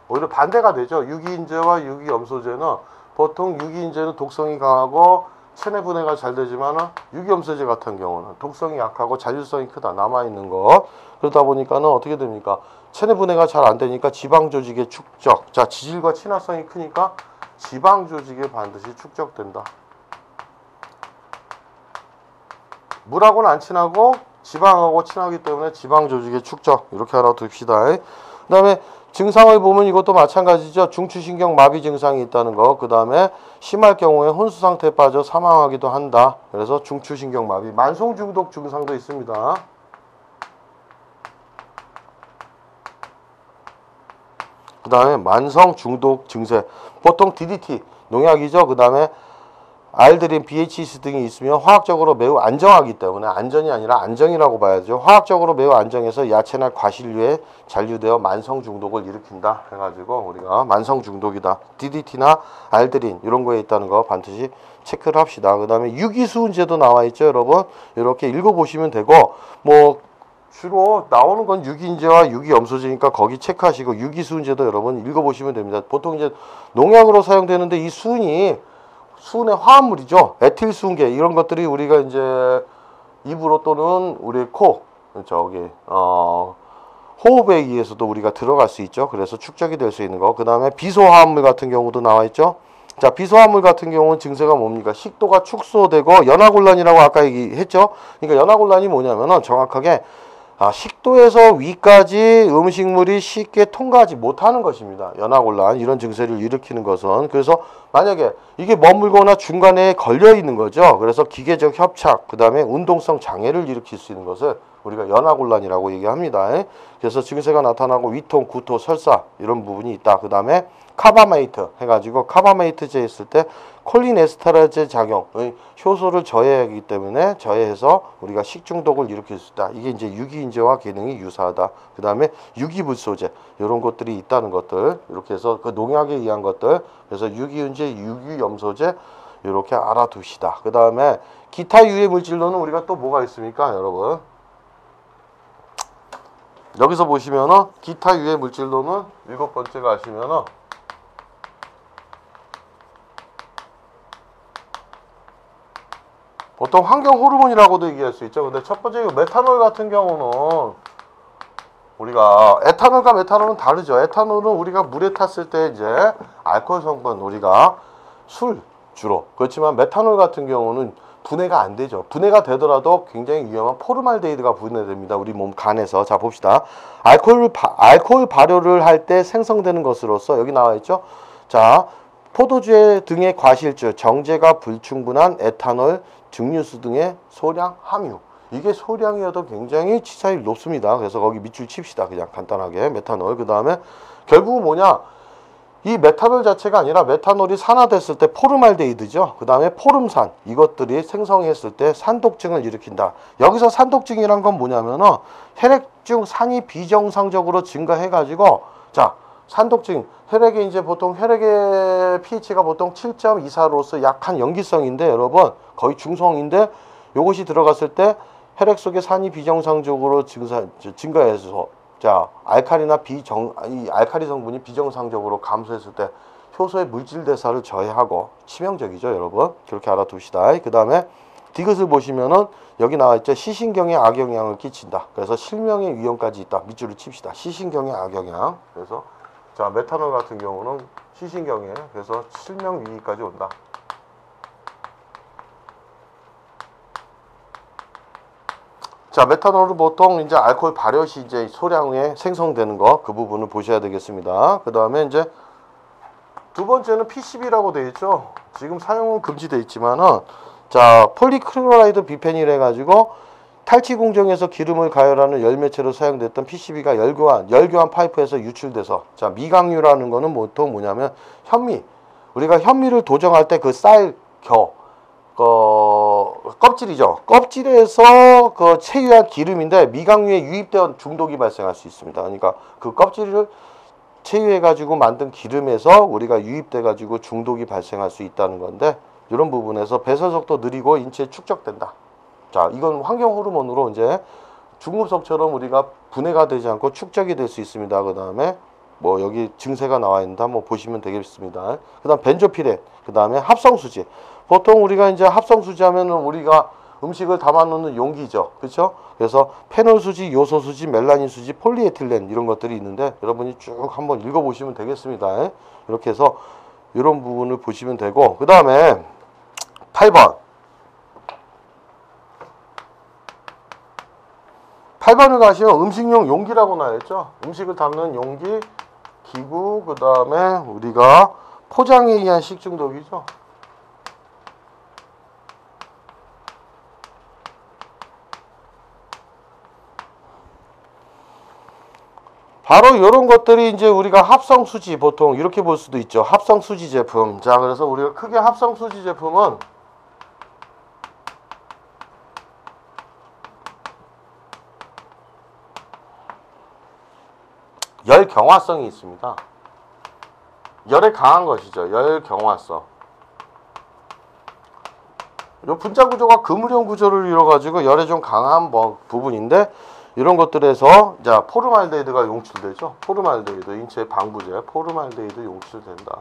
오히려 반대가 되죠. 유기인재와 유기염소제는 보통 유기인재는 독성이 강하고 체내 분해가 잘 되지만 유기염소제 같은 경우는 독성이 약하고 잔류성이 크다. 남아있는 거. 그러다 보니까는 어떻게 됩니까? 체내 분해가 잘 안 되니까 지방 조직의 축적. 자, 지질과 친화성이 크니까 지방 조직에 반드시 축적된다. 물하고는 안 친하고 지방하고 친하기 때문에 지방 조직의 축적 이렇게 알아둡시다. 그 다음에 증상을 보면 이것도 마찬가지죠. 중추신경 마비 증상이 있다는 거. 그 다음에 심할 경우에 혼수 상태에 빠져 사망하기도 한다. 그래서 중추신경 마비, 만성 중독 증상도 있습니다. 그 다음에 만성 중독 증세, 보통 DDT 농약이죠. 그 다음에 알드린, BHC 등이 있으면 화학적으로 매우 안정하기 때문에, 안전이 아니라 안정이라고 봐야죠. 화학적으로 매우 안정해서 야채나 과실류에 잔류되어 만성 중독을 일으킨다 해가지고 우리가 만성 중독이다, DDT나 알드린 이런 거에 있다는 거 반드시 체크를 합시다. 그 다음에 유기수은제도 나와 있죠. 여러분 이렇게 읽어보시면 되고, 뭐 주로 나오는 건 유기인제와 유기염소제니까 거기 체크하시고, 유기수은제도 여러분 읽어보시면 됩니다. 보통 이제 농약으로 사용되는데 이 수은이 수은의 화합물이죠. 에틸수은계 이런 것들이 우리가 이제 입으로 또는 우리 코 호흡에 의해서도 우리가 들어갈 수 있죠. 그래서 축적이 될 수 있는 거. 그 다음에 비소화합물 같은 경우도 나와 있죠. 자, 비소화합물 같은 경우는 증세가 뭡니까? 식도가 축소되고 연화곤란이라고 아까 얘기했죠. 그러니까 연화곤란이 뭐냐면은 정확하게 식도에서 위까지 음식물이 쉽게 통과하지 못하는 것입니다. 연화곤란 이런 증세를 일으키는 것은. 그래서 만약에 이게 머물거나 중간에 걸려 있는 거죠. 그래서 기계적 협착, 그 다음에 운동성 장애를 일으킬 수 있는 것을 우리가 연화곤란이라고 얘기합니다. 그래서 증세가 나타나고 위통, 구토, 설사 이런 부분이 있다. 그 다음에 카바메이트 해가지고, 카바메이트제 있을 때 콜린에스테라제 작용의 효소를 저해하기 때문에 저해해서 우리가 식중독을 일으킬 수 있다. 이게 이제 유기인제와 기능이 유사하다. 그 다음에 유기불소제 이런 것들이 있다는 것들, 이렇게 해서 그 농약에 의한 것들, 그래서 유기인제, 유기염소제 이렇게 알아둡시다. 그 다음에 기타 유해 물질로는 우리가 또 뭐가 있습니까, 여러분? 여기서 보시면은 기타 유해 물질로는 7번째가 하시면은 보통 환경 호르몬이라고도 얘기할 수 있죠. 근데 첫 번째 메탄올 같은 경우는 우리가 에탄올과 메탄올은 다르죠. 에탄올은 우리가 물에 탔을 때 이제 알코올 성분, 우리가 술 주로, 그렇지만 메탄올 같은 경우는 분해가 안 되죠. 분해가 되더라도 굉장히 위험한 포르말데히드가 분해됩니다. 우리 몸 간에서. 자, 봅시다. 알코올 발효를 할 때 생성되는 것으로서 여기 나와 있죠. 자, 포도주 등의 과실주, 정제가 불충분한 에탄올, 증류수 등의 소량 함유. 이게 소량이어도 굉장히 치사율이 높습니다. 그래서 거기 밑줄 칩시다. 그냥 간단하게 메탄올. 그 다음에 결국은 뭐냐, 이 메탄올 자체가 아니라 메탄올이 산화됐을 때 포르말데히드죠. 그 다음에 포름산, 이것들이 생성했을 때 산독증을 일으킨다. 여기서 산독증이란 건 뭐냐면은 혈액중 산이 비정상적으로 증가해가지고, 자, 산독증, 혈액에 이제 보통 혈액의 pH가 보통 7.2 이하로서 약한 염기성인데, 여러분 거의 중성인데, 요것이 들어갔을 때 혈액 속에 산이 비정상적으로 증가해서, 자, 이 알칼리 성분이 비정상적으로 감소했을 때 효소의 물질 대사를 저해하고 치명적이죠, 여러분. 그렇게 알아둡시다. 그 다음에 디귿을 보시면은 여기 나와 있죠. 시신경에 악영향을 끼친다. 그래서 실명의 위험까지 있다. 밑줄을 칩시다. 시신경에 악영향. 그래서 자, 메탄올 같은 경우는 시신경에, 그래서 실명 위기까지 온다. 자, 메탄올은 보통 이제 알코올 발효 시 이제 소량에 생성되는 거, 그 부분을 보셔야 되겠습니다. 그 다음에 이제 두 번째는 PCB라고 되어 있죠. 지금 사용은 금지되어 있지만은, 자, 폴리크로라이드 비페닐 해가지고 탈취 공정에서 기름을 가열하는 열매체로 사용됐던 PCB가 열교환 파이프에서 유출돼서, 자, 미강유라는 거는 보통 뭐냐면 현미, 우리가 현미를 도정할 때 그 쌀 껍질이죠. 껍질에서 그 체유한 기름인데 미강유에 유입되어 중독이 발생할 수 있습니다. 그러니까 그 껍질을 체유해가지고 만든 기름에서 우리가 유입돼가지고 중독이 발생할 수 있다는 건데, 이런 부분에서 배설 속도 느리고 인체에 축적된다. 자, 이건 환경 호르몬으로 이제 중금속처럼 우리가 분해가 되지 않고 축적이 될 수 있습니다. 그 다음에 뭐 여기 증세가 나와 있는데 한번 보시면 되겠습니다. 그 다음 벤조피렌, 그 다음에 합성수지. 보통 우리가 이제 합성수지 하면은 우리가 음식을 담아놓는 용기죠. 그렇죠? 그래서 페놀수지, 요소수지, 멜라닌수지, 폴리에틸렌 이런 것들이 있는데 여러분이 쭉 한번 읽어보시면 되겠습니다. 이렇게 해서 이런 부분을 보시면 되고, 그 다음에 8번 8번을 가시면 음식용 용기라고 나와있죠. 음식을 담는 용기, 기구, 그 다음에 우리가 포장에 의한 식중독이죠. 바로 이런 것들이 이제 우리가 합성수지, 보통 이렇게 볼 수도 있죠. 합성수지 제품. 자, 그래서 우리가 크게 합성수지 제품은 열 경화성이 있습니다. 열에 강한 것이죠. 열 경화성. 이 분자 구조가 그물형 구조를 이뤄가지고 열에 좀 강한 부분인데, 이런 것들에서 자 포르말데히드가 용출되죠. 포르말데히드, 인체의 방부제 포르말데히드 용출된다.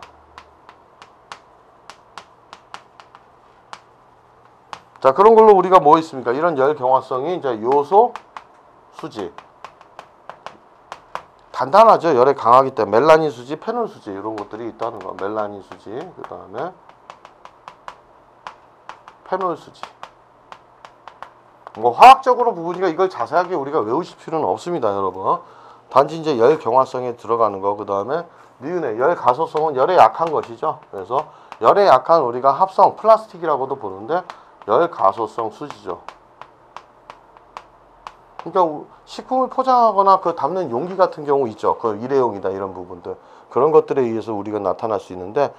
자, 그런 걸로 우리가 뭐 있습니까? 이런 열 경화성이 이제 요소, 수지. 단단하죠. 열에 강하기 때문에 멜라닌 수지, 페놀 수지 이런 것들이 있다는 거. 멜라닌 수지, 그 다음에 페놀 수지. 뭐 화학적으로 부분이니까 이걸 자세하게 우리가 외우실 필요는 없습니다, 여러분. 단지 이제 열 경화성에 들어가는 거. 그 다음에 니은의 열 가소성은 열에 약한 것이죠. 그래서 열에 약한 우리가 합성 플라스틱이라고도 보는데 열 가소성 수지죠. 그러니까 식품을 포장하거나 그 담는 용기 같은 경우 있죠. 그 일회용이다 이런 부분들, 그런 것들에 의해서 우리가 나타날 수 있는데,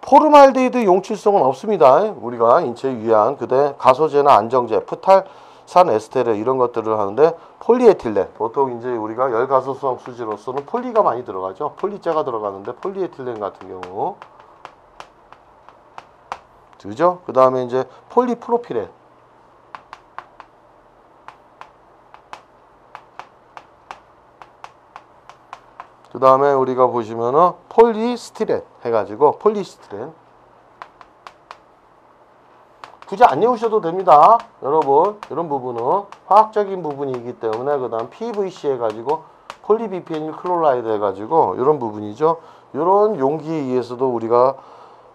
포르말데히드 용출성은 없습니다. 우리가 인체에 유해한 그대 가소제나 안정제, 프탈산 에스테르 이런 것들을 하는데, 폴리에틸렌, 보통 이제 우리가 열가소성 수지로서는 폴리가 많이 들어가죠. 폴리자가 들어가는데 폴리에틸렌 같은 경우 그죠? 그 다음에 이제 폴리프로필렌, 그 다음에 우리가 보시면은 폴리스티렌 해가지고 폴리스티렌. 굳이 안 외우셔도 됩니다, 여러분. 이런 부분은 화학적인 부분이기 때문에. 그 다음 PVC 해가지고 폴리비페닐 클로라이드 해가지고 이런 부분이죠. 이런 용기에 의해서도 우리가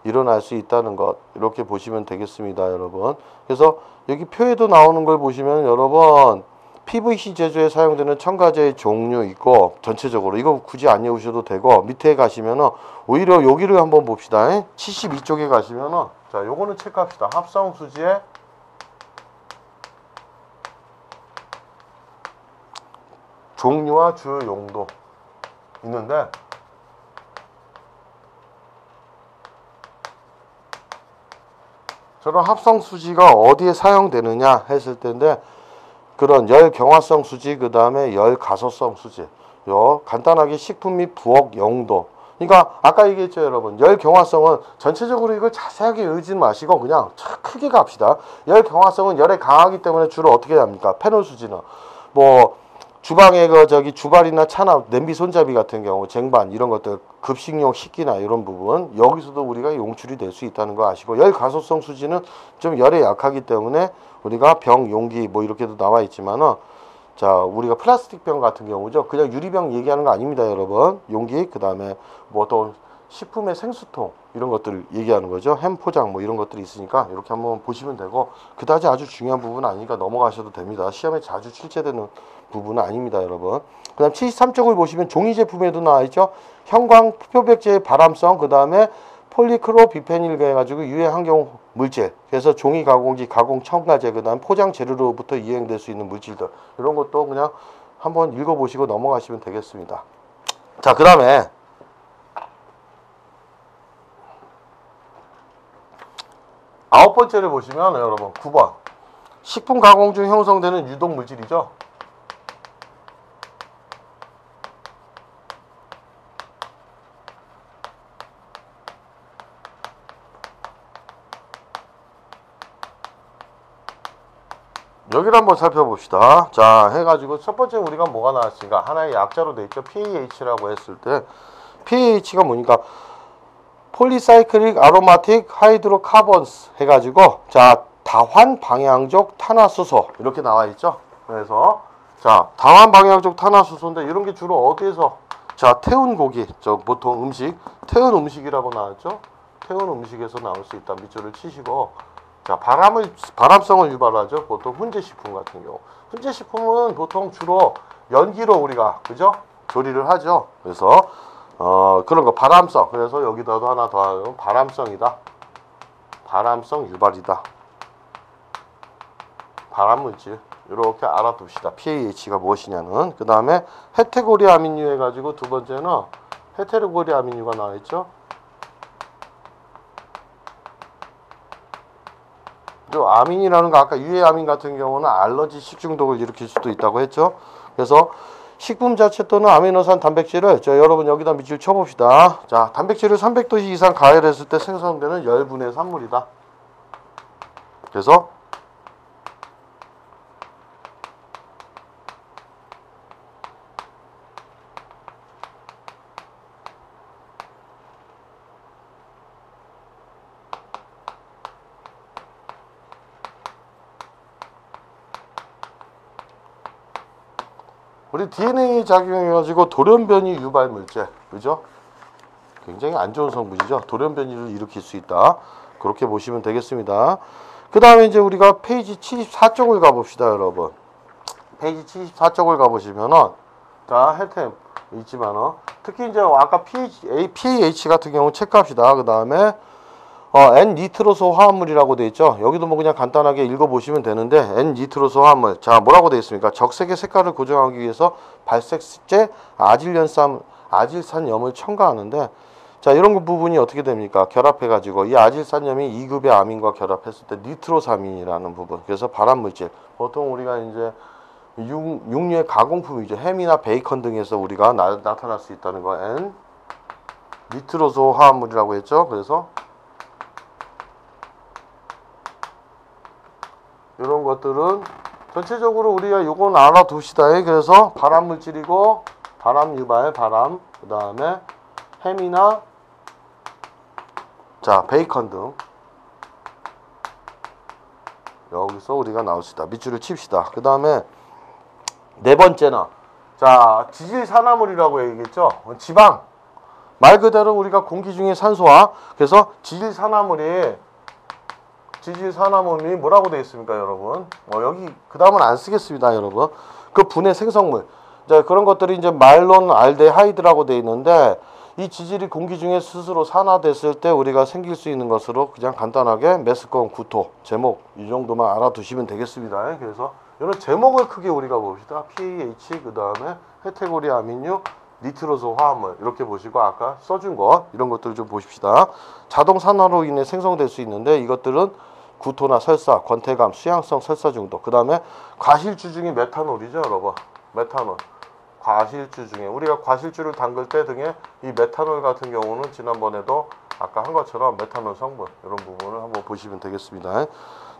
일어날 수 있다는 것, 이렇게 보시면 되겠습니다, 여러분. 그래서 여기 표에도 나오는 걸 보시면 여러분, PVC 제조에 사용되는 첨가제의 종류 있고, 전체적으로 이거 굳이 안 외우셔도 되고, 밑에 가시면은 오히려 여기를 한번 봅시다. 72쪽에 가시면은, 자, 요거는 체크합시다. 합성수지의 종류와 주 용도 있는데, 저런 합성수지가 어디에 사용되느냐 했을 텐데, 그런 열 경화성 수지, 그 다음에 열 가소성 수지, 요 간단하게 식품 및 부엌 용도. 그러니까 아까 얘기했죠, 여러분. 열 경화성은 전체적으로 이걸 자세하게 외우지 마시고 그냥 크게 갑시다. 열 경화성은 열에 강하기 때문에 주로 어떻게 합니까? 페놀 수지는 뭐 주방에 주발이나 차나 냄비 손잡이 같은 경우, 쟁반 이런 것들, 급식용 식기나 이런 부분, 여기서도 우리가 용출이 될 수 있다는 거 아시고, 열 가소성 수지는 좀 열에 약하기 때문에 우리가 병, 용기 뭐 이렇게도 나와 있지만은, 자, 우리가 플라스틱 병 같은 경우죠. 그냥 유리병 얘기하는 거 아닙니다, 여러분. 용기, 그 다음에 뭐 또 식품의 생수통 이런 것들을 얘기하는 거죠. 햄 포장 뭐 이런 것들이 있으니까 이렇게 한번 보시면 되고, 그다지 아주 중요한 부분은 아니니까 넘어가셔도 됩니다. 시험에 자주 출제되는 부분은 아닙니다, 여러분. 그 다음 73쪽을 보시면 종이 제품에도 나와 있죠. 형광 표백제의 발암성, 그 다음에 폴리크로비페닐 해가지고 유해 환경 물질, 그래서 종이 가공지, 가공 첨가제, 그 다음 포장 재료로부터 이행될 수 있는 물질들, 이런 것도 그냥 한번 읽어보시고 넘어가시면 되겠습니다. 자, 그 다음에 9번째를 보시면 여러분 9번 식품 가공 중 형성되는 유독 물질이죠. 여기를 한번 살펴봅시다. 자, 해가지고 첫 번째 우리가 뭐가 나왔으니까 하나의 약자로 돼 있죠. PAH라고 했을 때 PAH가 뭐니까 폴리사이클릭 아로마틱 하이드로카본스 해가지고, 자, 다환 방향적 탄화수소 이렇게 나와 있죠. 그래서 자, 다환 방향적 탄화수소인데 이런 게 주로 어디에서, 자, 태운 고기, 저 보통 음식 태운 음식이라고 나왔죠. 태운 음식에서 나올 수 있다. 밑줄을 치시고, 자, 발암성을 유발하죠. 보통 훈제식품 같은 경우. 훈제식품은 보통 주로 연기로 우리가, 그죠? 조리를 하죠. 그래서, 그런 거, 발암성. 그래서 여기다도 하나 더 하면 발암성이다. 발암성 유발이다. 발암물질. 이렇게 알아둡시다. pH가 무엇이냐는. 그 다음에 헤테고리 아민유 해가지고 두 번째는 헤테로고리 아민유가 나와있죠. 아민이라는 거 아까 유해아민 같은 경우는 알러지 식중독을 일으킬 수도 있다고 했죠. 그래서 식품 자체 또는 아미노산 단백질을 여러분 여기다 밑줄 쳐봅시다. 자, 단백질을 300도 이상 가열했을 때 생성되는 열분해 산물이다. 그래서 우리 DNA 작용해가지고 돌연변이 유발 물질, 그죠? 굉장히 안 좋은 성분이죠. 돌연변이를 일으킬 수 있다. 그렇게 보시면 되겠습니다. 그 다음에 이제 우리가 페이지 74쪽을 가봅시다, 여러분. 페이지 74쪽을 가보시면은, 자, 해템 있지만은, 특히 이제 아까 pH 같은 경우 체크합시다. 그 다음에 N-니트로소 화합물이라고 되어 있죠. 여기도 뭐 그냥 간단하게 읽어보시면 되는데 N-니트로소 화합물. 자, 뭐라고 되어 있습니까? 적색의 색깔을 고정하기 위해서 발색제 아질산염을 첨가하는데, 자, 이런 부분이 어떻게 됩니까? 결합해가지고 이 아질산염이 2급의 아민과 결합했을 때 니트로사민이라는 부분. 그래서 발암물질. 보통 우리가 이제 육류의 가공품이죠. 햄이나 베이컨 등에서 우리가 나타날 수 있다는 거. N-니트로소 화합물이라고 했죠. 그래서 이런 것들은 전체적으로 우리가 요건 알아둡시다. 그래서 발암물질이고 발암유발, 발암, 그 다음에 햄이나 자 베이컨 등 여기서 우리가 나올 수 있다. 밑줄을 칩시다. 그 다음에 네 번째는 자 지질산화물이라고 얘기했죠. 지방 말 그대로 우리가 공기 중에 산소와 그래서 지질산화물이 뭐라고 되어 있습니까, 여러분? 여기 그 다음은 안 쓰겠습니다, 여러분. 그 분해 생성물. 자, 그런 것들이 이제 말론 알데하이드라고 되어 있는데 이 지질이 공기 중에 스스로 산화됐을 때 우리가 생길 수 있는 것으로 그냥 간단하게 메스꺼운 구토 제목 이 정도만 알아두시면 되겠습니다. 그래서 이런 제목을 크게 우리가 봅시다. pH 그 다음에 헤테고리 아민유 니트로소 화합물 이렇게 보시고 아까 써준 거 이런 것들을 좀 보십시다. 자동 산화로 인해 생성될 수 있는데 이것들은 구토나 설사, 권태감, 수양성 설사 중독. 그 다음에 과실주 중에 메탄올이죠, 여러분. 메탄올. 과실주 중에 우리가 과실주를 담글 때 등에 이 메탄올 같은 경우는 지난번에도 아까 한 것처럼 메탄올 성분 이런 부분을 한번 보시면 되겠습니다.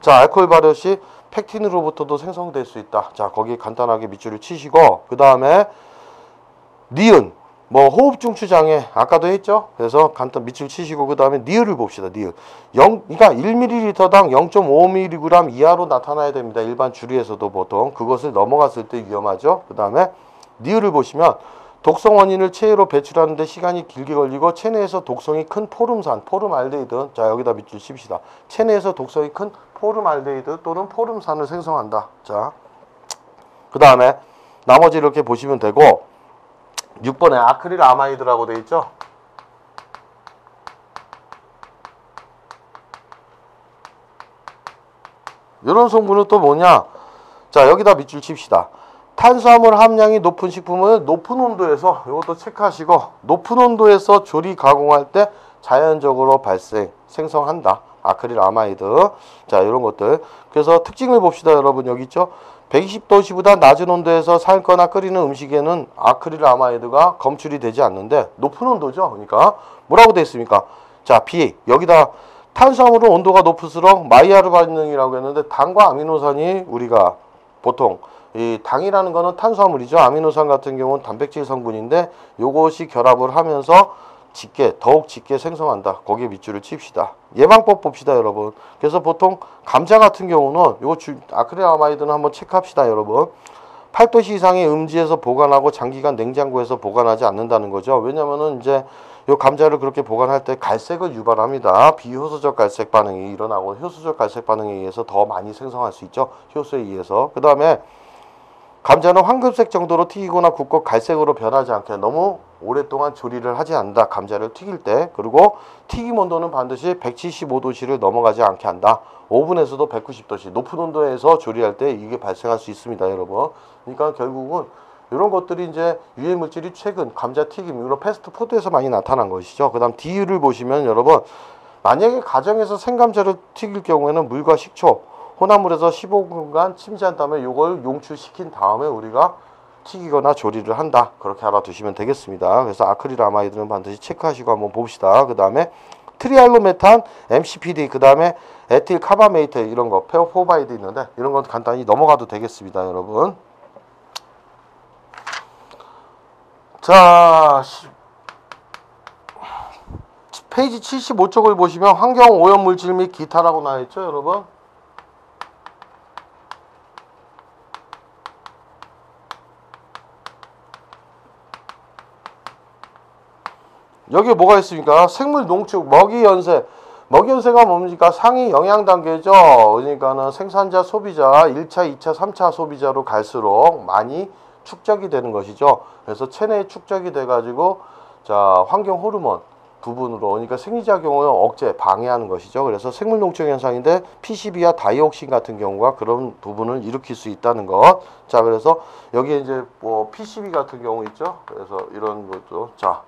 자, 알코올 발효 시 팩틴으로부터도 생성될 수 있다. 자, 거기 간단하게 밑줄을 치시고 그 다음에 니은 뭐 호흡중추 장애 아까도 했죠. 그래서 간단 밑줄 치시고 그 다음에 니을을 봅시다. 니을 그러니까 1ml당 0.5mg 이하로 나타나야 됩니다. 일반 주류에서도 보통 그것을 넘어갔을 때 위험하죠. 그 다음에 니을을 보시면 독성 원인을 체외로 배출하는데 시간이 길게 걸리고 체내에서 독성이 큰 포름알데히드 자 여기다 밑줄 칩시다. 체내에서 독성이 큰 포름알데히드 또는 포름산을 생성한다. 자 그 다음에 나머지 이렇게 보시면 되고 6번에 아크릴 아마이드라고 되어 있죠. 이런 성분은 또 뭐냐? 자, 여기다 밑줄 칩시다. 탄수화물 함량이 높은 식품을 높은 온도에서 이것도 체크하시고 높은 온도에서 조리 가공할 때 자연적으로 생성한다. 아크릴 아마이드. 자, 이런 것들. 그래서 특징을 봅시다, 여러분. 여기 있죠? 120도씨보다 낮은 온도에서 삶거나 끓이는 음식에는 아크릴 아마이드가 검출이 되지 않는데 높은 온도죠. 그러니까 뭐라고 되어 있습니까? 자, BA 여기다 탄수화물은 온도가 높을수록 마이야르 반응이라고 했는데 당과 아미노산이 우리가 보통 이 당이라는 거는 탄수화물이죠. 아미노산 같은 경우는 단백질 성분인데 요것이 결합을 하면서 더욱 짙게 생성한다. 거기에 밑줄을 칩시다. 예방법 봅시다, 여러분. 그래서 보통 감자 같은 경우는 요거 아크릴 아마이드는 한번 체크합시다, 여러분. 8도씨 이상의 음지에서 보관하고 장기간 냉장고에서 보관하지 않는다는 거죠. 왜냐면은 이제 요 감자를 그렇게 보관할 때 갈색을 유발합니다. 비효소적 갈색 반응이 일어나고 효소적 갈색 반응에 의해서 더 많이 생성할 수 있죠. 효소에 의해서. 그 다음에 감자는 황금색 정도로 튀기거나 굽고 갈색으로 변하지 않게 너무 오랫동안 조리를 하지 않는다. 감자를 튀길 때. 그리고 튀김 온도는 반드시 175도씨를 넘어가지 않게 한다. 오븐에서도 190도씨 높은 온도에서 조리할 때 이게 발생할 수 있습니다, 여러분. 그러니까 결국은 이런 것들이 이제 유해 물질이 최근 감자튀김 이런 패스트푸드에서 많이 나타난 것이죠. 그 다음 D를 보시면 여러분, 만약에 가정에서 생감자를 튀길 경우에는 물과 식초 혼합물에서 15분간 침지한 다음에 이걸 용출시킨 다음에 우리가 튀기거나 조리를 한다. 그렇게 알아두시면 되겠습니다. 그래서 아크릴아마이드는 반드시 체크하시고 한번 봅시다. 그 다음에 트리알로메탄, MCPD, 그 다음에 에틸 카바메이트 이런 거, 페오포바이드 있는데 이런 건 간단히 넘어가도 되겠습니다, 여러분. 자, 페이지 75쪽을 보시면 환경 오염 물질 및 기타라고 나와 있죠, 여러분. 여기에 뭐가 있습니까? 생물 농축, 먹이 연세. 먹이 연세가 뭡니까? 상위 영양 단계죠. 그러니까는 생산자, 소비자, 1차, 2차, 3차 소비자로 갈수록 많이 축적이 되는 것이죠. 그래서 체내에 축적이 돼가지고 자 환경 호르몬 부분으로 그러니까 생리작용을 억제, 방해하는 것이죠. 그래서 생물 농축 현상인데 PCB와 다이옥신 같은 경우가 그런 부분을 일으킬 수 있다는 것. 자 그래서 여기에 이제 뭐 PCB 같은 경우 있죠. 그래서 이런 것도 자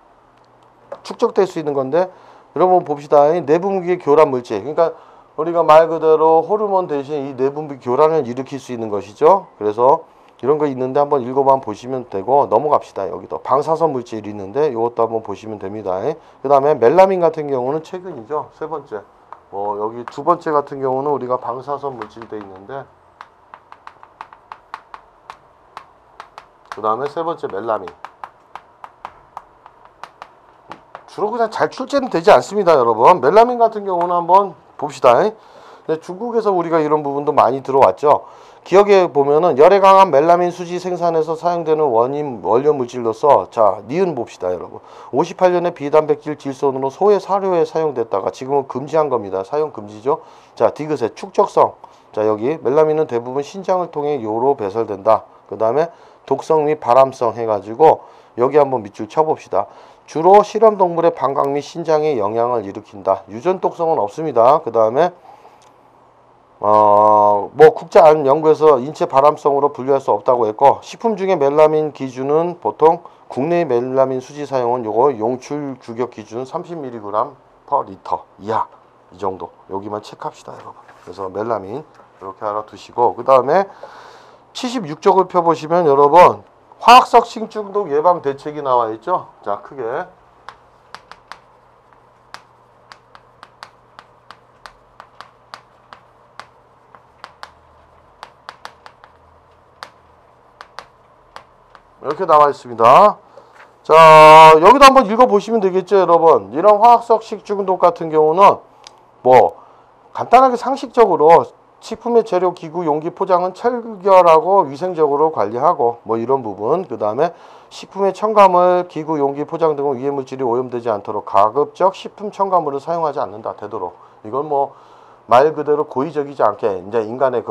축적될 수 있는 건데 여러분 봅시다. 내분비 교란 물질. 그러니까 우리가 말 그대로 호르몬 대신 이 내분비 교란을 일으킬 수 있는 것이죠. 그래서 이런 거 있는데 한번 읽어만 보시면 되고 넘어갑시다. 여기도 방사선 물질이 있는데 이것도 한번 보시면 됩니다. 그 다음에 멜라민 같은 경우는 최근이죠. 세 번째. 여기 두 번째 같은 경우는 우리가 방사선 물질이 돼 있는데 그 다음에 세 번째 멜라민. 주로 그냥 잘 출제는 되지 않습니다, 여러분. 멜라민 같은 경우는 한번 봅시다. 근데 중국에서 우리가 이런 부분도 많이 들어왔죠. 기억에 보면은 열에 강한 멜라민 수지 생산에서 사용되는 원료 물질로서 자 니은 봅시다, 여러분. 58년에 비단백질 질소으로 소의 사료에 사용됐다가 지금은 금지한 겁니다. 사용 금지죠. 자 디귿의 축적성. 자 여기 멜라민은 대부분 신장을 통해 요로 배설된다. 그 다음에 독성 및 발암성 해가지고 여기 한번 밑줄 쳐봅시다. 주로 실험동물의 방광 및 신장에 영향을 일으킨다. 유전 독성은 없습니다. 그 다음에 국제안 연구에서 인체 발암성으로 분류할 수 없다고 했고 식품 중에 멜라민 기준은 보통 국내 멜라민 수지 사용은 요거 용출 규격 기준 30mg per 리터 이하 이 정도 여기만 체크합시다, 여러분. 그래서 멜라민 이렇게 알아두시고 그 다음에 76쪽을 펴보시면 여러분 화학적 식중독 예방 대책이 나와 있죠. 자 크게 이렇게 나와 있습니다. 자 여기도 한번 읽어보시면 되겠죠, 여러분. 이런 화학적 식중독 같은 경우는 뭐 간단하게 상식적으로 식품의 재료, 기구, 용기, 포장은 철결하고 위생적으로 관리하고 뭐 이런 부분. 그 다음에 식품의 첨가물, 기구, 용기, 포장 등은 유해 물질이 오염되지 않도록 가급적 식품 첨가물을 사용하지 않는다. 되도록. 이건 뭐 말 그대로 고의적이지 않게 이제 인간의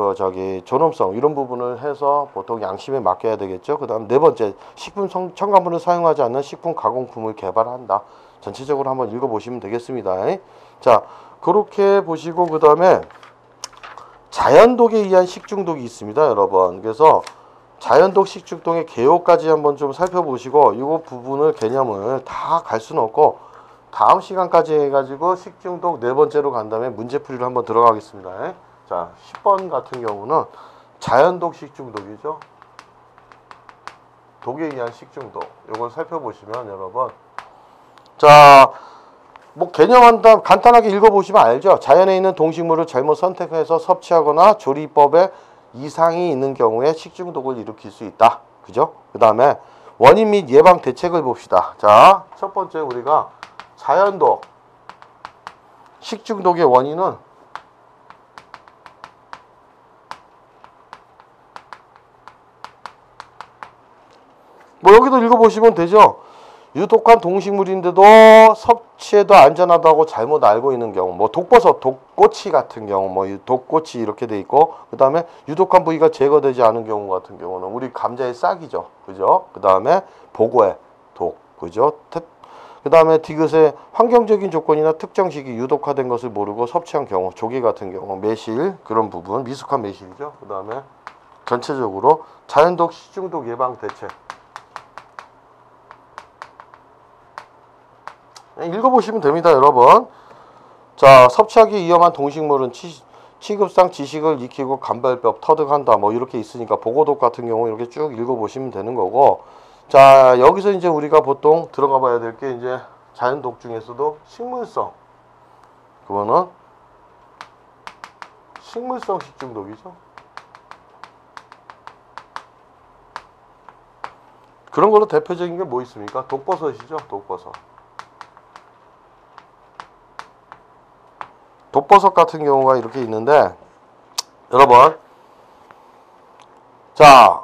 존엄성 이런 부분을 해서 보통 양심에 맡겨야 되겠죠. 그 다음 네 번째 식품 첨가물을 사용하지 않는 식품 가공품을 개발한다. 전체적으로 한번 읽어보시면 되겠습니다. 자 그렇게 보시고 그 다음에 자연독에 의한 식중독이 있습니다, 여러분. 그래서 자연독 식중독의 개요까지 한번 좀 살펴보시고 이 부분을 개념을 다 갈 수는 없고 다음 시간까지 해가지고 식중독 네 번째로 간 다음에 문제풀이를 한번 들어가겠습니다. 자 10번 같은 경우는 자연독 식중독이죠. 독에 의한 식중독 이걸 살펴보시면 여러분 자 뭐 개념 한다 간단하게 읽어보시면 알죠. 자연에 있는 동식물을 잘못 선택해서 섭취하거나 조리법에 이상이 있는 경우에 식중독을 일으킬 수 있다. 그죠? 그 다음에 원인 및 예방 대책을 봅시다. 자, 첫 번째 우리가 자연독 식중독의 원인은 뭐 여기도 읽어보시면 되죠. 유독한 동식물인데도 섭취해도 안전하다고 잘못 알고 있는 경우, 뭐 독버섯, 독꼬치 같은 경우, 뭐 독꼬치 이렇게 돼 있고, 그 다음에 유독한 부위가 제거되지 않은 경우 같은 경우는 우리 감자의 싹이죠, 그죠? 그 다음에 보고의 독, 그죠? 그 다음에 디귿의 환경적인 조건이나 특정 시기 유독화된 것을 모르고 섭취한 경우, 조개 같은 경우, 매실 그런 부분, 미숙한 매실이죠. 그 다음에 전체적으로 자연독, 식중독 예방 대책. 읽어보시면 됩니다, 여러분. 자, 섭취하기 위험한 동식물은 취급상 지식을 익히고 감별법 터득한다. 뭐 이렇게 있으니까 보고독 같은 경우 이렇게 쭉 읽어보시면 되는 거고. 자, 여기서 이제 우리가 보통 들어가 봐야 될 게 이제 자연독 중에서도 식물성. 그거는 식물성 식중독이죠. 그런 걸로 대표적인 게 뭐 있습니까? 독버섯이죠, 독버섯. 독버섯 같은 경우가 이렇게 있는데, 여러분, 자,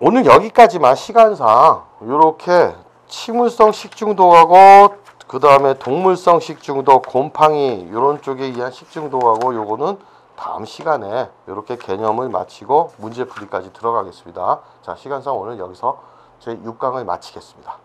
오늘 여기까지만 시간상 이렇게 식물성 식중독하고 그 다음에 동물성 식중독, 곰팡이 이런 쪽에 의한 식중독하고 요거는 다음 시간에 이렇게 개념을 마치고 문제풀이까지 들어가겠습니다. 자, 시간상 오늘 여기서 제 6강을 마치겠습니다.